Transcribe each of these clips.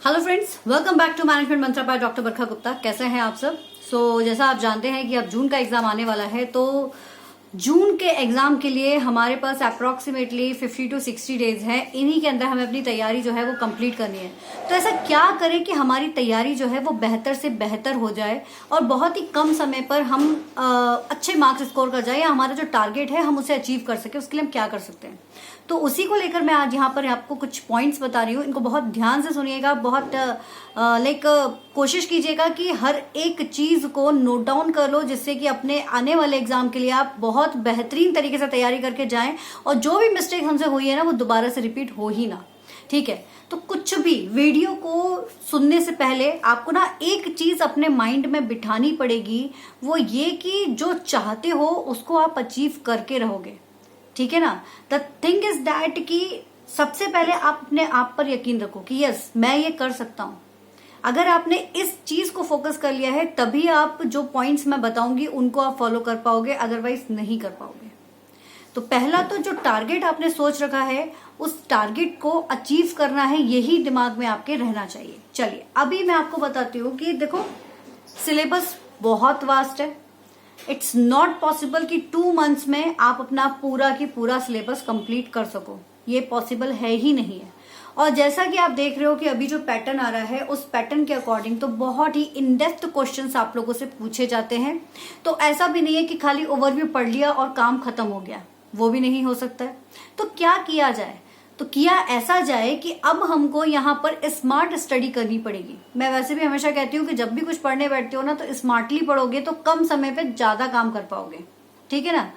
Hello friends, welcome back to management mantra by doctor Barkha Gupta. कैसे हैं आप सब? जैसा आप जानते हैं कि अब जून का एग्जाम आने वाला है, तो जून के एग्जाम के लिए हमारे पास अप्रोक्सीमेटली 50 to 60 डेज है। इन्हीं के अंदर हमें अपनी तैयारी जो है वो कंप्लीट करनी है। तो ऐसा क्या करें कि हमारी तैयारी जो है वो बेहतर से बेहतर हो जाए और बहुत ही कम समय पर हम अच्छे मार्क्स स्कोर कर जाए, या हमारा जो टारगेट है हम उसे अचीव कर सके। उसके लिए हम क्या कर सकते हैं, तो उसी को लेकर मैं आज यहाँ पर आपको कुछ पॉइंट्स बता रही हूँ। इनको बहुत ध्यान से सुनिएगा, बहुत कोशिश कीजिएगा कि हर एक चीज को नोट डाउन कर लो, जिससे कि अपने आने वाले एग्जाम के लिए आप बहुत बेहतरीन तरीके से तैयारी करके जाएं और जो भी मिस्टेक हमसे हुई है ना वो दोबारा से रिपीट हो ही ना। ठीक है, तो कुछ भी वीडियो को सुनने से पहले आपको ना एक चीज अपने माइंड में बिठानी पड़ेगी, वो ये कि जो चाहते हो उसको आप अचीव करके रहोगे। ठीक है ना। द थिंग इज दैट कि सबसे पहले आप अपने आप पर यकीन रखो कि यस मैं ये कर सकता हूं। अगर आपने इस चीज को फोकस कर लिया है तभी आप जो पॉइंट्स मैं बताऊंगी उनको आप फॉलो कर पाओगे, अदरवाइज नहीं कर पाओगे। तो पहला तो जो टारगेट आपने सोच रखा है उस टारगेट को अचीव करना है, यही दिमाग में आपके रहना चाहिए। चलिए अभी मैं आपको बताती हूँ कि देखो सिलेबस बहुत वास्ट है। इट्स नॉट पॉसिबल कि 2 मंथ्स में आप अपना पूरा की पूरा सिलेबस कंप्लीट कर सको, ये पॉसिबल है ही नहीं है। और जैसा कि आप देख रहे हो कि अभी जो पैटर्न आ रहा है उस पैटर्न के अकॉर्डिंग तो बहुत ही इन डेप्थ क्वेश्चंस आप लोगों से पूछे जाते हैं। तो ऐसा भी नहीं है कि खाली ओवरव्यू पढ़ लिया और काम खत्म हो गया, वो भी नहीं हो सकता है। तो क्या किया जाए? तो किया ऐसा जाए कि अब हमको यहाँ पर स्मार्ट स्टडी करनी पड़ेगी। मैं वैसे भी हमेशा कहती हूँ कि जब भी कुछ पढ़ने बैठते हो ना तो स्मार्टली पढ़ोगे तो कम समय पे ज्यादा काम कर पाओगे। ठीक है ना।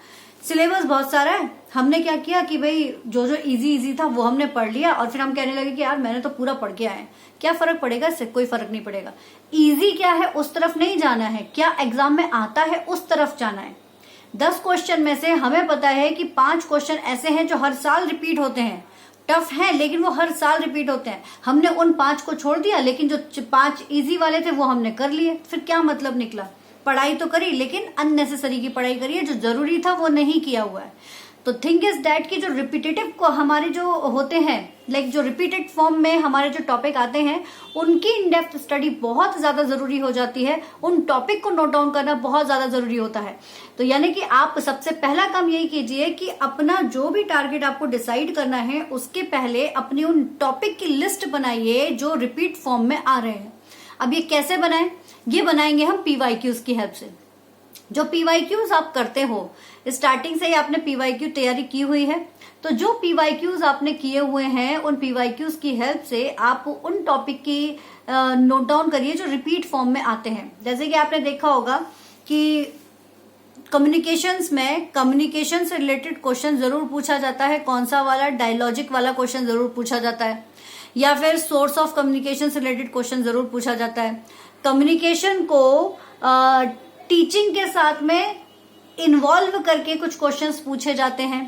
सिलेबस बहुत सारा है, हमने क्या किया कि भाई जो जो इजी था वो हमने पढ़ लिया और फिर हम कहने लगे कि यार मैंने तो पूरा पढ़ के आए। क्या फर्क पड़ेगा इससे? कोई फर्क नहीं पड़ेगा। इजी क्या है उस तरफ नहीं जाना है, क्या एग्जाम में आता है उस तरफ जाना है। 10 क्वेश्चन में से हमें पता है कि 5 क्वेश्चन ऐसे हैं जो हर साल रिपीट होते हैं, टफ है लेकिन वो हर साल रिपीट होते हैं। हमने उन 5 को छोड़ दिया, लेकिन जो 5 इजी वाले थे वो हमने कर लिए। फिर क्या मतलब निकला? पढ़ाई तो करी लेकिन अननेसेसरी की पढ़ाई करी है, जो जरूरी था वो नहीं किया हुआ है। तो थिंक इज दैट कि जो रिपीटेटिव को हमारे जो होते हैं, लाइक जो रिपीटेड फॉर्म में हमारे जो टॉपिक आते हैं उनकी इन डेप्थ स्टडी बहुत ज्यादा जरूरी हो जाती है। उन टॉपिक को नोट डाउन करना बहुत ज्यादा जरूरी होता है। तो यानी कि आप सबसे पहला काम यही कीजिए कि अपना जो भी टारगेट आपको डिसाइड करना है उसके पहले अपनी उन टॉपिक की लिस्ट बनाइए जो रिपीट फॉर्म में आ रहे हैं। अब ये कैसे बनाएं? ये बनाएंगे हम पीवाईक्यूज की हेल्प से। जो पीवाईक्यूज आप करते हो, स्टार्टिंग से ही आपने पीवाईक्यू तैयारी की हुई है, तो जो पीवाईक्यूज आपने किए हुए हैं उन पीवाईक्यूज की हेल्प से आप उन टॉपिक की नोट डाउन करिए जो रिपीट फॉर्म में आते हैं। जैसे कि आपने देखा होगा कि कम्युनिकेशंस में कम्युनिकेशन से रिलेटेड क्वेश्चन जरूर पूछा जाता है। कौन सा वाला? डायलॉजिक वाला क्वेश्चन जरूर पूछा जाता है, या फिर सोर्स ऑफ कम्युनिकेशन से रिलेटेड क्वेश्चन जरूर पूछा जाता है। कम्युनिकेशन को टीचिंग के साथ में इन्वॉल्व करके कुछ क्वेश्चंस पूछे जाते हैं।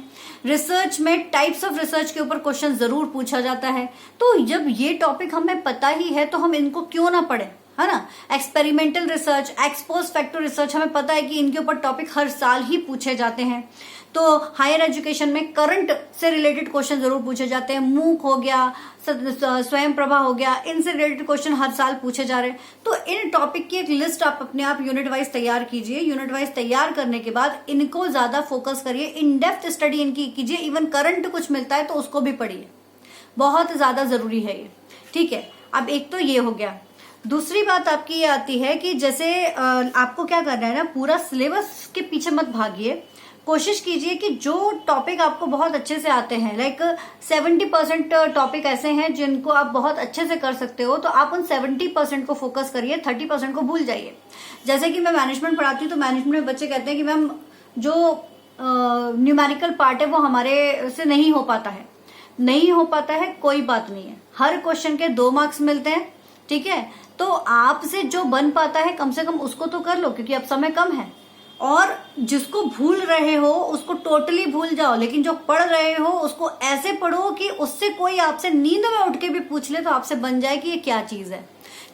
रिसर्च में टाइप्स ऑफ रिसर्च के ऊपर क्वेश्चन जरूर पूछा जाता है। तो जब ये टॉपिक हमें पता ही है तो हम इनको क्यों ना पढ़े, है ना। Experimental research, expose factor research, हमें पता है कि इनके ऊपर टॉपिक हर साल ही पूछे जाते हैं। तो हायर एजुकेशन में करंट से रिलेटेड क्वेश्चन जरूर पूछे जाते हैं। मूक हो गया, स्वयं प्रभा हो गया, इनसे रिलेटेड क्वेश्चन हर साल पूछे जा रहे हैं। तो इन टॉपिक की एक लिस्ट आप अपने आप यूनिट वाइज तैयार कीजिए। यूनिट वाइज तैयार करने के बाद इनको ज्यादा फोकस करिए, इन डेप्थ स्टडी इनकी कीजिए। इवन करंट कुछ मिलता है तो उसको भी पढ़िए, बहुत ज्यादा जरूरी है ये। ठीक है, अब एक तो ये हो गया। दूसरी बात आपकी ये आती है कि जैसे आपको क्या करना है ना, पूरा सिलेबस के पीछे मत भागिए। कोशिश कीजिए कि जो टॉपिक आपको बहुत अच्छे से आते हैं, लाइक 70% टॉपिक ऐसे हैं जिनको आप बहुत अच्छे से कर सकते हो, तो आप उन 70% को फोकस करिए, 30% को भूल जाइए। जैसे कि मैं मैनेजमेंट पढ़ाती हूँ तो मैनेजमेंट में बच्चे कहते हैं कि मैम जो न्यूमेरिकल पार्ट है वो हमारे से नहीं हो पाता है। नहीं हो पाता है, कोई बात नहीं है। हर क्वेश्चन के 2 मार्क्स मिलते हैं। ठीक है, तो आपसे जो बन पाता है कम से कम उसको तो कर लो, क्योंकि अब समय कम है। और जिसको भूल रहे हो उसको टोटली भूल जाओ, लेकिन जो पढ़ रहे हो उसको ऐसे पढ़ो कि उससे कोई आपसे नींद में उठ के भी पूछ ले तो आपसे बन जाए कि ये क्या चीज है।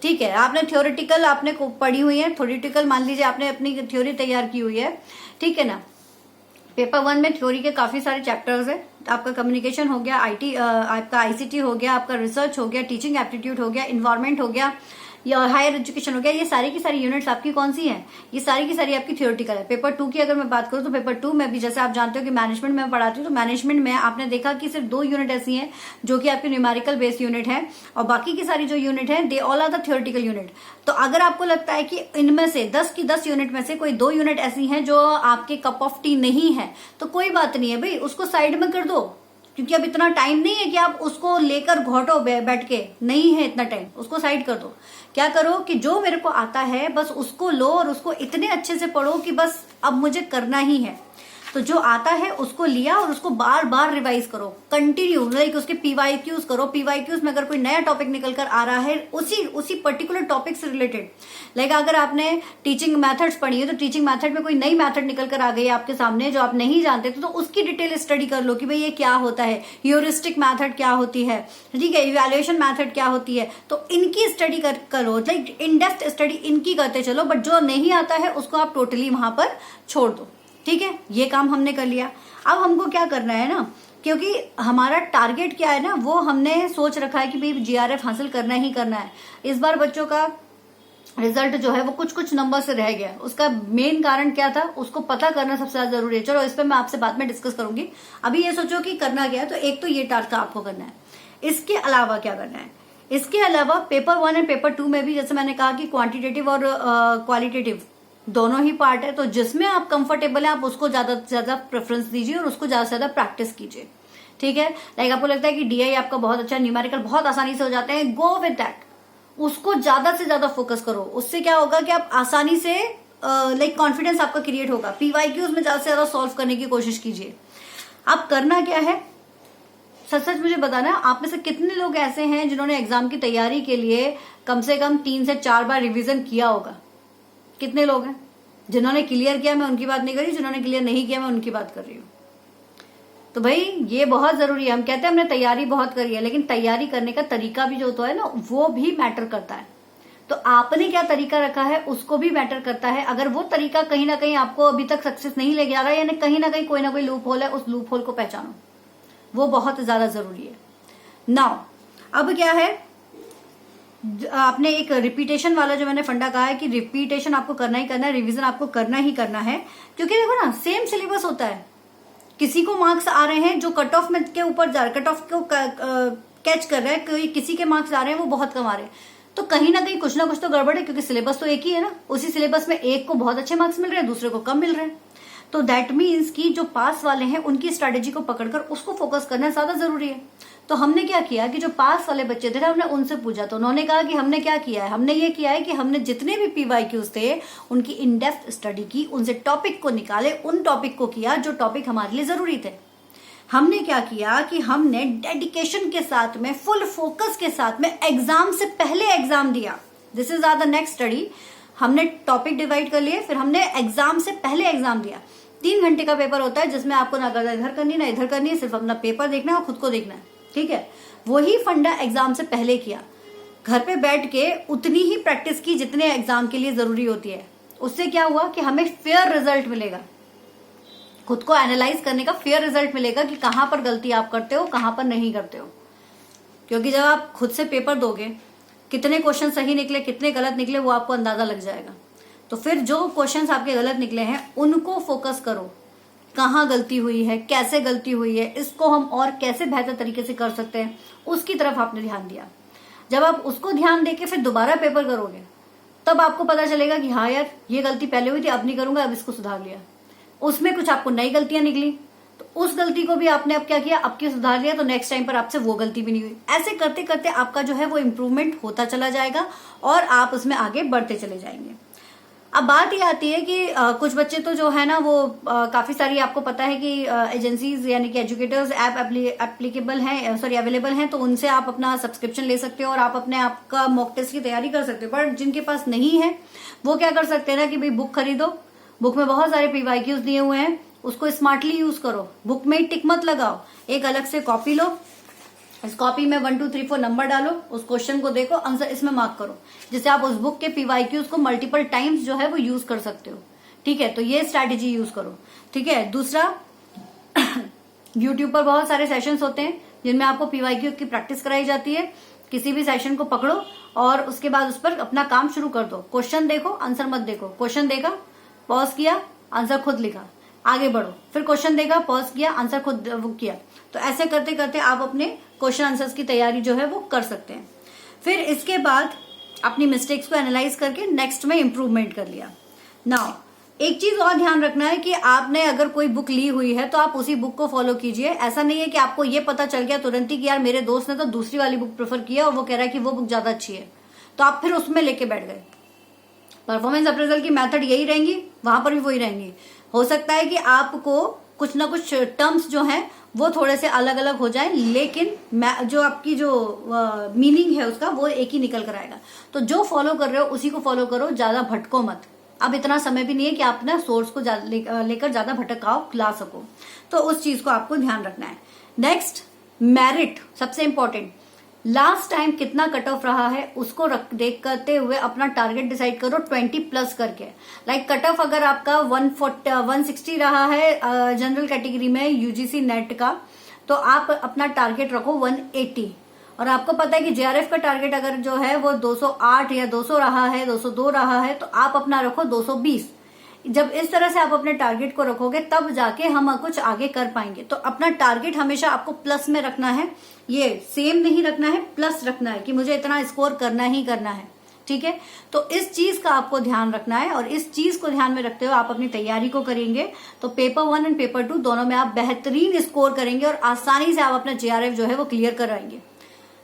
ठीक है, आपने थ्योरेटिकल आपने पढ़ी हुई है, थ्योरेटिकल मान लीजिए आपने अपनी थ्योरी तैयार की हुई है। ठीक है ना। पेपर 1 में थ्योरी के काफी सारे चैप्टर्स है, आपका कम्युनिकेशन हो गया, आईटी आपका आईसीटी हो गया, आपका रिसर्च हो गया, टीचिंग एप्टीट्यूड हो गया, इन्वायरमेंट हो गया, या हायर एजुकेशन हो गया, ये सारी की सारी यूनिट्स आपकी कौन सी हैं? ये सारी की सारी आपकी थियोरेटिकल है। पेपर 2 की अगर मैं बात करूं तो पेपर 2 में भी जैसे आप जानते हो कि मैनेजमेंट में पढ़ाती हूँ, तो मैनेजमेंट में आपने देखा कि सिर्फ 2 यूनिट ऐसी हैं जो कि आपकी न्यूमेरिकल बेस्ड यूनिट है, और बाकी की सारी जो यूनिट है they all are the theoretical unit. तो अगर आपको लगता है कि इनमें से 10 की 10 यूनिट में से कोई 2 यूनिट ऐसी हैं जो आपके कप ऑफ टी नहीं है, तो कोई बात नहीं है भाई, उसको साइड में कर दो, क्योंकि अब इतना टाइम नहीं है कि आप उसको लेकर घोटो बैठ के, नहीं है इतना टाइम, उसको साइड कर दो। क्या करो कि जो मेरे को आता है बस उसको लो और उसको इतने अच्छे से पढ़ो कि बस अब मुझे करना ही है। तो जो आता है उसको लिया और उसको बार बार रिवाइज करो, कंटिन्यू, लाइक उसके पीवाईक्यूज करो। पीवाईक्यूज में अगर कोई नया टॉपिक निकल कर आ रहा है उसी पर्टिकुलर टॉपिक से रिलेटेड, लाइक अगर आपने टीचिंग मेथड्स पढ़ी है तो टीचिंग मेथड में कोई नई मेथड निकल कर आ गई आपके सामने जो आप नहीं जानते तो उसकी डिटेल स्टडी कर लो कि भाई ये क्या होता है, ह्यूरिस्टिक मेथड क्या होती है, ठीक है, इवैल्यूएशन मेथड क्या होती है, तो इनकी स्टडी करो, लाइक इन डेप्थ स्टडी इनकी करते चलो। बट जो नहीं आता है उसको आप टोटली वहां पर छोड़ दो, ठीक है। ये काम हमने कर लिया। अब हमको क्या करना है ना, क्योंकि हमारा टारगेट क्या है ना, वो हमने सोच रखा है कि भाई जीआरएफ हासिल करना ही करना है। इस बार बच्चों का रिजल्ट जो है वो कुछ नंबर से रह गया, उसका मेन कारण क्या था उसको पता करना सबसे ज्यादा जरूरी है। चलो इस पर मैं आपसे बाद में डिस्कस करूंगी, अभी ये सोचो कि करना क्या है। तो एक तो ये टास्क आपको करना है, इसके अलावा क्या करना है, इसके अलावा पेपर 1 एंड पेपर 2 में भी जैसे मैंने कहा कि क्वांटिटेटिव और क्वालिटेटिव दोनों ही पार्ट है, तो जिसमें आप कंफर्टेबल है आप उसको ज्यादा से ज्यादा प्रेफरेंस दीजिए और उसको ज्यादा से ज्यादा प्रैक्टिस कीजिए, ठीक है। लाइक आपको लगता है कि डीआई आपका बहुत अच्छा, न्यूमेरिकल बहुत आसानी से हो जाते हैं, गो विद दैट, उसको ज्यादा से ज्यादा फोकस करो। उससे क्या होगा कि आप आसानी से लाइक कॉन्फिडेंस आपका क्रिएट होगा। पीवाईक्यूज में ज्यादा से ज्यादा सॉल्व करने की कोशिश कीजिए। अब करना क्या है, सच मुझे बताना, आप में से कितने लोग ऐसे हैं जिन्होंने एग्जाम की तैयारी के लिए कम से कम 3 से 4 बार रिवीजन किया होगा? कितने लोग हैं? जिन्होंने क्लियर किया मैं उनकी बात नहीं कर रही, जिन्होंने क्लियर नहीं किया मैं उनकी बात कर रही हूँ। तो भाई ये बहुत जरूरी है। हम कहते हैं हमने तैयारी बहुत करी है, लेकिन तैयारी करने का तरीका भी जो होता है ना वो भी मैटर करता है। तो आपने क्या तरीका रखा है उसको भी मैटर करता है। अगर वो तरीका कहीं ना कहीं आपको अभी तक सक्सेस नहीं ले जा रहा है, यानी कहीं ना कहीं कोई ना कोई लूप होल है, उस लूप होल को पहचानो, वो बहुत ज्यादा जरूरी है। नाउ अब क्या है, आपने एक रिपीटेशन वाला जो मैंने फंडा कहा है कि रिपीटेशन आपको करना ही करना है, रिवीजन आपको करना ही करना है, क्योंकि देखो ना सेम सिलेबस होता है। किसी को मार्क्स आ रहे हैं जो कट ऑफ में के ऊपर जा रहे, कट ऑफ को कैच कर रहे हैं, किसी के मार्क्स आ रहे हैं वो बहुत कम आ रहे हैं, तो कहीं ना कहीं कुछ ना कुछ तो गड़बड़ है, क्योंकि सिलेबस तो एक ही है ना। उसी सिलेबस में एक को बहुत अच्छे मार्क्स मिल रहे हैं, दूसरे को कम मिल रहे हैं। तो दैट मीन्स कि जो पास वाले हैं उनकी स्ट्रेटेजी को पकड़कर उसको फोकस करना ज्यादा जरूरी है। तो हमने क्या किया कि जो पास वाले बच्चे थे हमने उनसे पूछा, तो उन्होंने कहा कि हमने क्या किया है, हमने ये किया है कि हमने जितने भी पीवाईक्यूज थे उनकी इन डेप्थ स्टडी की, उनसे टॉपिक को निकाले, उन टॉपिक को किया जो टॉपिक हमारे लिए जरूरी थे। हमने क्या किया कि हमने डेडिकेशन के साथ में, फुल फोकस के साथ में एग्जाम से पहले एग्जाम दिया। This is are the next study. हमने टॉपिक डिवाइड कर लिए, फिर हमने एग्जाम से पहले एग्जाम दिया। 3 घंटे का पेपर होता है जिसमें आपको ना गर्दन इधर करनी ना इधर करनी है, सिर्फ अपना पेपर देखना है और खुद को देखना है, ठीक है। वही फंडा एग्जाम से पहले किया, घर पे बैठ के उतनी ही प्रैक्टिस की जितने एग्जाम के लिए जरूरी होती है। उससे क्या हुआ कि हमें फेयर रिजल्ट मिलेगा, खुद को एनालाइज करने का फेयर रिजल्ट मिलेगा कि कहां पर गलती आप करते हो, कहां पर नहीं करते हो। क्योंकि जब आप खुद से पेपर दोगे, कितने क्वेश्चन सही निकले कितने गलत निकले वो आपको अंदाजा लग जाएगा। तो फिर जो क्वेश्चंस आपके गलत निकले हैं उनको फोकस करो, कहाँ गलती हुई है, कैसे गलती हुई है, इसको हम और कैसे बेहतर तरीके से कर सकते हैं, उसकी तरफ आपने ध्यान दिया। जब आप उसको ध्यान देके फिर दोबारा पेपर करोगे तब आपको पता चलेगा कि हाँ यार ये गलती पहले हुई थी, अब नहीं करूंगा, अब इसको सुधार लिया। उसमें कुछ आपको नई गलतियां निकली तो उस गलती को भी आपने अब क्या किया, अब की सुधार लिया, तो नेक्स्ट टाइम पर आपसे वो गलती भी नहीं हुई। ऐसे करते करते आपका जो है वो इम्प्रूवमेंट होता चला जाएगा और आप उसमें आगे बढ़ते चले जाएंगे। अब बात ये आती है कि कुछ बच्चे तो जो है ना वो काफी सारी, आपको पता है कि एजेंसीज यानी कि एजुकेटर्स ऐप एप्लीकेबल हैं, सॉरी अवेलेबल हैं, तो उनसे आप अपना सब्सक्रिप्शन ले सकते हो और आप अपने आप का मॉक टेस्ट की तैयारी कर सकते हो। पर जिनके पास नहीं है वो क्या कर सकते हैं ना कि भाई बुक खरीदो, बुक में बहुत सारे पीवाईक्यूज दिए हुए हैं, उसको स्मार्टली यूज करो, बुक में टिक मत लगाओ, एक अलग से कॉपी लो, इस कॉपी में 1 2 3 4 नंबर डालो, उस क्वेश्चन को देखो, आंसर इसमें मार्क करो, जिससे आप उस बुक के पीवाईक्यूज को मल्टीपल टाइम्स जो है वो यूज कर सकते हो, ठीक है। तो ये स्ट्रैटेजी यूज करो, ठीक है। दूसरा यूट्यूब पर बहुत सारे सेशंस होते हैं जिनमें आपको पीवाईक्यू की प्रैक्टिस कराई जाती है। किसी भी सेशन को पकड़ो और उसके बाद उस पर अपना काम शुरू कर दो। क्वेश्चन देखो, आंसर मत देखो। क्वेश्चन देखा, पॉज किया, आंसर खुद लिखा, आगे बढ़ो। फिर क्वेश्चन देखा, पॉज किया, आंसर खुद वो किया। तो ऐसे करते करते आप अपने क्वेश्चन आंसर्स की तैयारी जो है वो कर सकते हैं। फिर इसके बाद अपनी मिस्टेक्स को एनालाइज करके नेक्स्ट में इंप्रूवमेंट कर लिया। नाउ एक चीज और ध्यान रखना है कि आपने अगर कोई बुक ली हुई है तो आप उसी बुक को फॉलो कीजिए। ऐसा नहीं है कि आपको ये पता चल गया तुरंत ही कि यार मेरे दोस्त ने तो दूसरी वाली बुक प्रेफर किया और वो कह रहा है कि वो बुक ज्यादा अच्छी है, तो आप फिर उसमें लेके बैठ गए। परफॉर्मेंस अप्रेजल की मेथड यही रहेंगी, वहां पर भी वही रहेंगी। हो सकता है कि आपको कुछ ना कुछ टर्म्स जो हैं वो थोड़े से अलग अलग हो जाएं, लेकिन जो आपकी जो मीनिंग है उसका वो एक ही निकल कर आएगा। तो जो फॉलो कर रहे हो उसी को फॉलो करो, ज्यादा भटको मत। अब इतना समय भी नहीं है कि आप ना सोर्स को लेकर ज्यादा भटकाव ला सको, तो उस चीज को आपको ध्यान रखना है। नेक्स्ट, मेरिट सबसे इंपॉर्टेंट। लास्ट टाइम कितना कट ऑफ रहा है उसको देख करते हुए अपना टारगेट डिसाइड करो 20 प्लस करके। लाइक कट ऑफ अगर आपका 160 रहा है जनरल कैटेगरी में यूजीसी नेट का, तो आप अपना टारगेट रखो 180। और आपको पता है कि जेआरएफ का टारगेट अगर जो है वो 208 या 200 रहा है, 202 रहा है, तो आप अपना रखो 220। जब इस तरह से आप अपने टारगेट को रखोगे तब जाके हम कुछ आगे कर पाएंगे। तो अपना टारगेट हमेशा आपको प्लस में रखना है, ये सेम नहीं रखना है, प्लस रखना है कि मुझे इतना स्कोर करना ही करना है। ठीक है, तो इस चीज का आपको ध्यान रखना है और इस चीज को ध्यान में रखते हुए आप अपनी तैयारी को करेंगे तो पेपर 1 एंड पेपर 2 दोनों में आप बेहतरीन स्कोर करेंगे और आसानी से आप अपना जेआरएफ जो है वो क्लियर कराएंगे।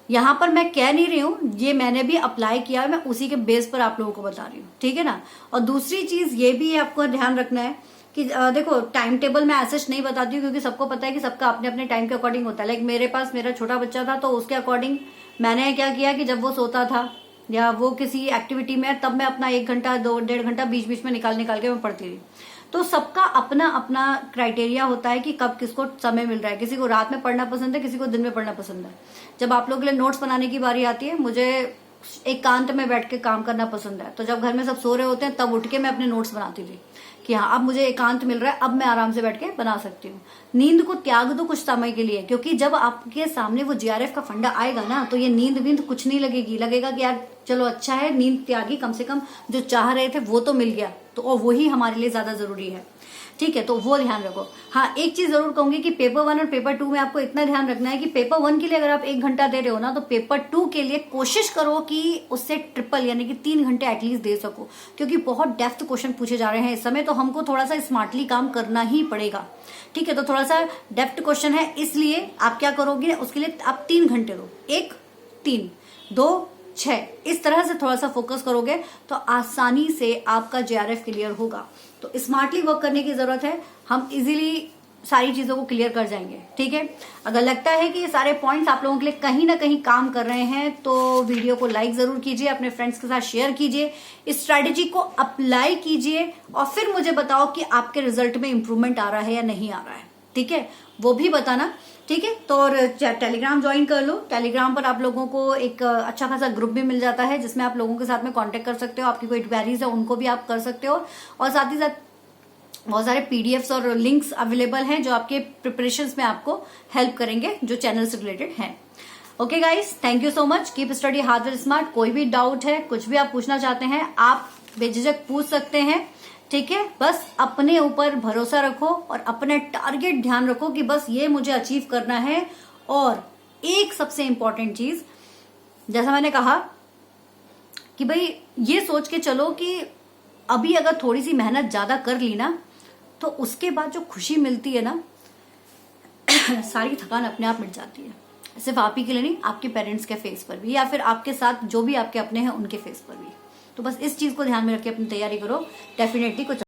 यहां पर मैं कह नहीं रही हूं, ये मैंने भी अप्लाई किया, मैं उसी के बेस पर आप लोगों को बता रही हूँ। ठीक है ना। और दूसरी चीज ये भी आपको ध्यान रखना है कि देखो टाइम टेबल मैं ऐसे नहीं बताती हूँ क्योंकि सबको पता है कि सबका अपने अपने टाइम के अकॉर्डिंग होता है। लाइक मेरे पास मेरा छोटा बच्चा था तो उसके अकॉर्डिंग मैंने क्या किया कि जब वो सोता था या वो किसी एक्टिविटी में, तब मैं अपना 1 घंटा 1.5 घंटा बीच बीच में निकाल के मैं पढ़ती थी। तो सबका अपना अपना क्राइटेरिया होता है कि कब किसको समय मिल रहा है। किसी को रात में पढ़ना पसंद है, किसी को दिन में पढ़ना पसंद है। जब आप लोगों के लिए नोट्स बनाने की बारी आती है, मुझे एकांत में बैठ के काम करना पसंद है। तो जब घर में सब सो रहे होते हैं तब उठ के मैं अपने नोट्स बनाती थी कि हाँ अब मुझे एकांत मिल रहा है, अब मैं आराम से बैठ के बना सकती हूँ। नींद को त्याग दो कुछ समय के लिए, क्योंकि जब आपके सामने वो जेआरएफ का फंडा आएगा ना तो ये नींद वींद कुछ नहीं लगेगी। लगेगा कि यार चलो अच्छा है नींद त्यागी, कम से कम जो चाह रहे थे वो तो मिल गया, तो और वही हमारे लिए ज्यादा जरूरी है। ठीक है, तो वो ध्यान रखो। हाँ, एक चीज जरूर कहूंगी कि पेपर 1 और पेपर 2 में आपको इतना ध्यान रखना है कि पेपर 1 के लिए अगर आप 1 घंटा दे रहे हो ना, तो पेपर 2 के लिए कोशिश करो कि उससे ट्रिपल यानी कि 3 घंटे एटलीस्ट दे सको, क्योंकि बहुत डेप्थ क्वेश्चन पूछे जा रहे हैं इस समय। तो हमको थोड़ा सा स्मार्टली काम करना ही पड़ेगा। ठीक है, तो थोड़ा सा डेप्थ क्वेश्चन है, इसलिए आप क्या करोगे उसके लिए आप 3 घंटे दो। 1, 3, 2, 6 इस तरह से थोड़ा सा फोकस करोगे तो आसानी से आपका जेआरएफ क्लियर होगा। तो स्मार्टली वर्क करने की जरूरत है, हम इजीली सारी चीजों को क्लियर कर जाएंगे। ठीक है, अगर लगता है कि ये सारे पॉइंट्स आप लोगों के लिए कहीं ना कहीं काम कर रहे हैं तो वीडियो को लाइक जरूर कीजिए, अपने फ्रेंड्स के साथ शेयर कीजिए, इस स्ट्रैटेजी को अप्लाई कीजिए और फिर मुझे बताओ कि आपके रिजल्ट में इंप्रूवमेंट आ रहा है या नहीं आ रहा है। ठीक है, वो भी बताना। ठीक है, तो और टेलीग्राम ज्वाइन कर लो। टेलीग्राम पर आप लोगों को एक अच्छा खासा ग्रुप भी मिल जाता है जिसमें आप लोगों के साथ में कांटेक्ट कर सकते हो। आपकी कोई क्वेरीज है उनको भी आप कर सकते हो और साथ ही साथ बहुत सारे पीडीएफ्स और लिंक्स अवेलेबल हैं जो आपके प्रिपरेशंस में आपको हेल्प करेंगे, जो चैनल से रिलेटेड हैं। Okay guys, thank you so much. Keep study hard and smart. कोई भी डाउट है, कुछ भी आप पूछना चाहते हैं, आप बेझिझक पूछ सकते हैं। ठीक है, बस अपने ऊपर भरोसा रखो और अपने टारगेट ध्यान रखो कि बस ये मुझे अचीव करना है। और एक सबसे इंपॉर्टेंट चीज, जैसा मैंने कहा कि भाई ये सोच के चलो कि अभी अगर थोड़ी सी मेहनत ज्यादा कर ली ना तो उसके बाद जो खुशी मिलती है ना सारी थकान अपने आप मिट जाती है। सिर्फ आप ही के लिए नहीं, आपके पेरेंट्स के फेस पर भी या फिर आपके साथ जो भी आपके अपने हैं उनके फेस पर भी। तो बस इस चीज को ध्यान में रख के अपनी तैयारी करो, डेफिनेटली कुछ